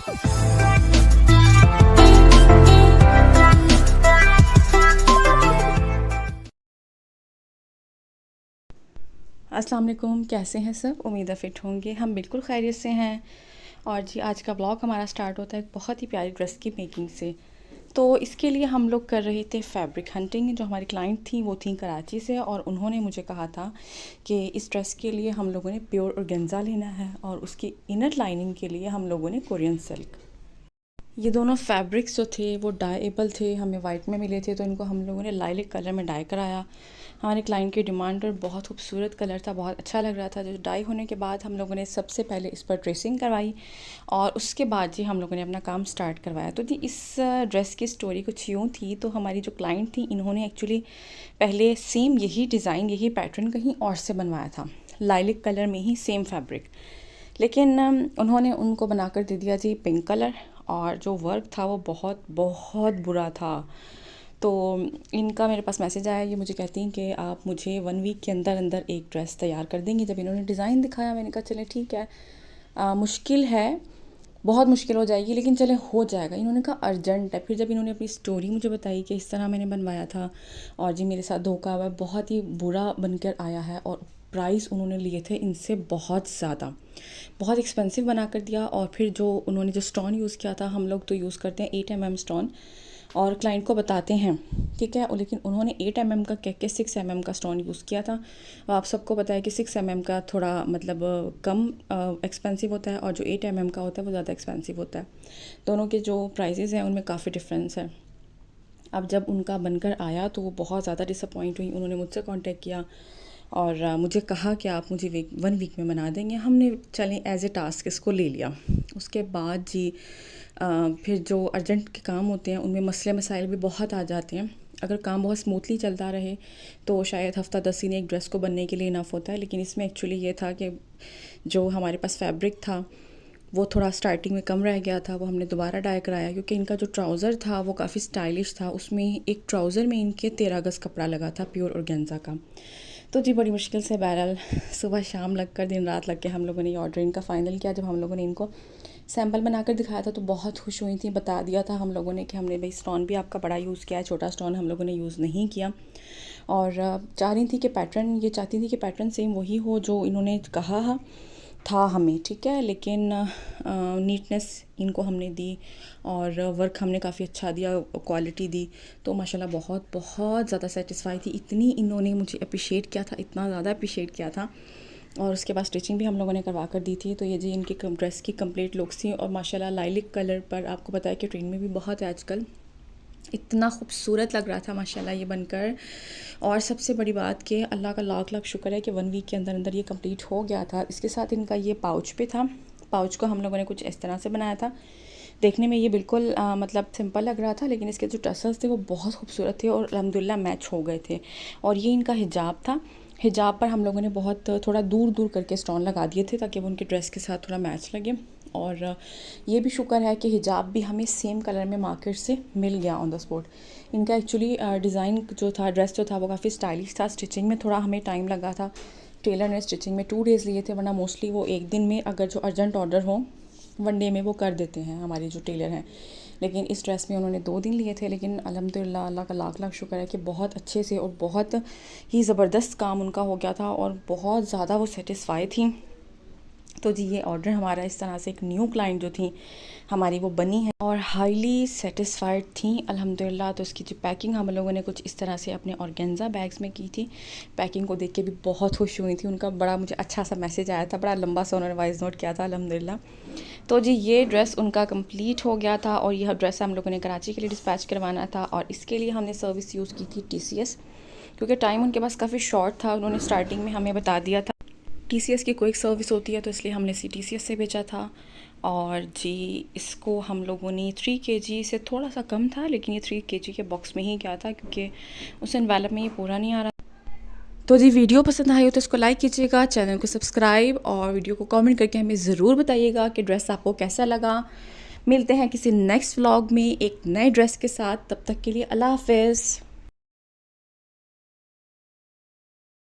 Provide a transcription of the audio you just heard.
अस्सलाम वालेकुम, कैसे हैं सब? उम्मीद है फ़िट होंगे। हम बिल्कुल खैरियत से हैं। और जी आज का व्लॉग हमारा स्टार्ट होता है एक बहुत ही प्यारी ड्रेस की मेकिंग से। तो इसके लिए हम लोग कर रहे थे फैब्रिक हंटिंग। जो हमारी क्लाइंट थी वो थी कराची से, और उन्होंने मुझे कहा था कि इस ड्रेस के लिए हम लोगों ने प्योर ऑर्गेन्जा लेना है और उसकी इनर लाइनिंग के लिए हम लोगों ने कोरियन सिल्क। ये दोनों फैब्रिक्स जो थे वो डाइएबल थे, हमें वाइट में मिले थे, तो इनको हम लोगों ने लाइलिक कलर में डाई कराया। हमारे क्लाइंट की डिमांड पर बहुत खूबसूरत कलर था, बहुत अच्छा लग रहा था। जो डाई होने के बाद हम लोगों ने सबसे पहले इस पर ट्रेसिंग करवाई और उसके बाद जी हम लोगों ने अपना काम स्टार्ट करवाया। तो जी इस ड्रेस की स्टोरी कुछ यूँ थी। तो हमारी जो क्लाइंट थी इन्होंने एक्चुअली पहले सेम यही डिज़ाइन, यही पैटर्न कहीं और से बनवाया था, लाइलिक कलर में ही सेम फैब्रिक। लेकिन उन्होंने उनको बनाकर दे दिया जी पिंक कलर, और जो वर्क था वो बहुत बहुत बुरा था। तो इनका मेरे पास मैसेज आया, ये मुझे कहती हैं कि आप मुझे 1 वीक के अंदर अंदर एक ड्रेस तैयार कर देंगी। जब इन्होंने डिज़ाइन दिखाया मैंने कहा चले ठीक है, मुश्किल है, बहुत मुश्किल हो जाएगी, लेकिन चले हो जाएगा। इन्होंने कहा अर्जेंट है। फिर जब इन्होंने अपनी स्टोरी मुझे बताई कि इस तरह मैंने बनवाया था और जी मेरे साथ धोखा हुआ, बहुत ही बुरा बनकर आया है, और प्राइस उन्होंने लिए थे इनसे बहुत ज़्यादा, बहुत एक्सपेंसिव बना कर दिया। और फिर जो उन्होंने जो स्टोन यूज़ किया था, हम लोग तो यूज़ करते हैं 8 mm स्टोन और क्लाइंट को बताते हैं, ठीक है, लेकिन उन्होंने 8 mm का कह के 6 mm का स्टोन यूज़ किया था। आप सबको पता है कि 6 mm का थोड़ा मतलब कम एक्सपेंसिव होता है, और जो 8 mm का होता है वो ज़्यादा एक्सपेंसिव होता है। दोनों के जो प्राइजेज़ हैं उनमें काफ़ी डिफरेंस है। अब जब उनका बनकर आया तो वो बहुत ज़्यादा डिसअपॉइंट हुई। उन्होंने मुझसे कांटेक्ट किया और मुझे कहा कि आप मुझे 1 वीक में बना देंगे। हमने चलें एज ए टास्क इसको ले लिया। उसके बाद जी फिर जो अर्जेंट के काम होते हैं उनमें मसले मसाइल भी बहुत आ जाते हैं। अगर काम बहुत स्मूथली चलता रहे तो शायद हफ़्ता 10 दिन एक ड्रेस को बनने के लिए इनफ होता है। लेकिन इसमें एक्चुअली ये था कि जो हमारे पास फैब्रिक था वो थोड़ा स्टार्टिंग में कम रह गया था, वो हमने दोबारा डाई कराया, क्योंकि इनका जो ट्राउज़र था वो काफ़ी स्टाइलिश था। उसमें एक ट्राउज़र में इनके 13 गज़ कपड़ा लगा था प्योर ऑर्गेन्जा का। तो जी बड़ी मुश्किल से बहरहाल सुबह शाम लग कर, दिन रात लग के हम लोगों ने ये ऑर्डर इनका फ़ाइनल किया। जब हम लोगों ने इनको सैम्पल बनाकर दिखाया था तो बहुत खुश हुई थी। बता दिया था हम लोगों ने कि हमने भाई स्टोन भी आपका बड़ा यूज़ किया है, छोटा स्टोन हम लोगों ने यूज़ नहीं किया। और चाह रही थी कि पैटर्न, ये चाहती थी कि पैटर्न सेम वही हो जो इन्होंने कहा था हमें, ठीक है, लेकिन नीटनेस इनको हमने दी और वर्क हमने काफ़ी अच्छा दिया, क्वालिटी दी। तो माशाल्लाह बहुत बहुत ज़्यादा सेटिस्फाई थी। इतनी इन्होंने मुझे अप्रिशिएट किया था, इतना ज़्यादा अप्रिशिएट किया था। और उसके बाद स्टिचिंग भी हम लोगों ने करवा कर दी थी। तो ये जी इनकी ड्रेस की कंप्लीट लुक्स थी। और माशाल्लाह लाइलिक कलर पर आपको पता है कि ट्रेंड में भी बहुत है आजकल, इतना खूबसूरत लग रहा था माशाल्लाह ये बनकर। और सबसे बड़ी बात कि अल्लाह का लाख लाख शुक्र है कि 1 वीक के अंदर अंदर ये कंप्लीट हो गया था। इसके साथ इनका ये पाउच पे था। पाउच को हम लोगों ने कुछ इस तरह से बनाया था। देखने में ये बिल्कुल मतलब सिंपल लग रहा था, लेकिन इसके जो टसल्स थे वो बहुत खूबसूरत थे और अल्हम्दुलिल्लाह मैच हो गए थे। और ये इनका हिजाब था। हिजाब पर हम लोगों ने बहुत थोड़ा दूर दूर करके स्टोन लगा दिए थे ताकि वो उनके ड्रेस के साथ थोड़ा मैच लगे। और ये भी शुक्र है कि हिजाब भी हमें सेम कलर में मार्केट से मिल गया ऑन द स्पॉट। इनका एक्चुअली डिज़ाइन जो था, ड्रेस जो था वो काफ़ी स्टाइलिश था। स्टिचिंग में थोड़ा हमें टाइम लगा था। टेलर ने स्टिचिंग में 2 डेज़ लिए थे, वरना मोस्टली वो 1 दिन में, अगर जो अर्जेंट ऑर्डर हो 1 डे में वो कर देते हैं हमारे जो टेलर हैं। लेकिन इस ड्रेस में उन्होंने 2 दिन लिए थे। लेकिन अल्हम्दुलिल्लाह अल्लाह का लाख लाख शुक्र है कि बहुत अच्छे से और बहुत ही ज़बरदस्त काम उनका हो गया था और बहुत ज़्यादा वो सेटिस्फाई थी। तो जी ये ऑर्डर हमारा इस तरह से एक न्यू क्लाइंट जो थी हमारी वो बनी है और हाईली सेटिस्फाइड थी अल्हम्दुलिल्लाह। तो इसकी जो पैकिंग हम लोगों ने कुछ इस तरह से अपने ऑर्गेन्जा बैग्स में की थी। पैकिंग को देख के भी बहुत खुश हुई थी। उनका बड़ा मुझे अच्छा सा मैसेज आया था, बड़ा लंबा सा उन्होंने वॉइस नोट किया था अल्हम्दुलिल्लाह। तो जी ये ड्रेस उनका कंप्लीट हो गया था और यह ड्रेस हम लोगों ने कराची के लिए डिस्पैच करवाना था और इसके लिए हमने सर्विस यूज़ की थी TCS, क्योंकि टाइम उनके पास काफ़ी शॉर्ट था। उन्होंने स्टार्टिंग में हमें बता दिया था TCS की कोई सर्विस होती है, तो इसलिए हमने TCS से भेजा था। और जी इसको हम लोगों ने 3 kg से थोड़ा सा कम था, लेकिन ये 3 kg के बॉक्स में ही गया था क्योंकि उस एनवेलप में ये पूरा नहीं आ रहा। तो जी वीडियो पसंद आई हो तो इसको लाइक कीजिएगा, चैनल को सब्सक्राइब और वीडियो को कमेंट करके हमें ज़रूर बताइएगा कि ड्रेस आपको कैसा लगा। मिलते हैं किसी नेक्स्ट व्लॉग में एक नए ड्रेस के साथ। तब तक के लिए अल्लाह हाफ़िज़।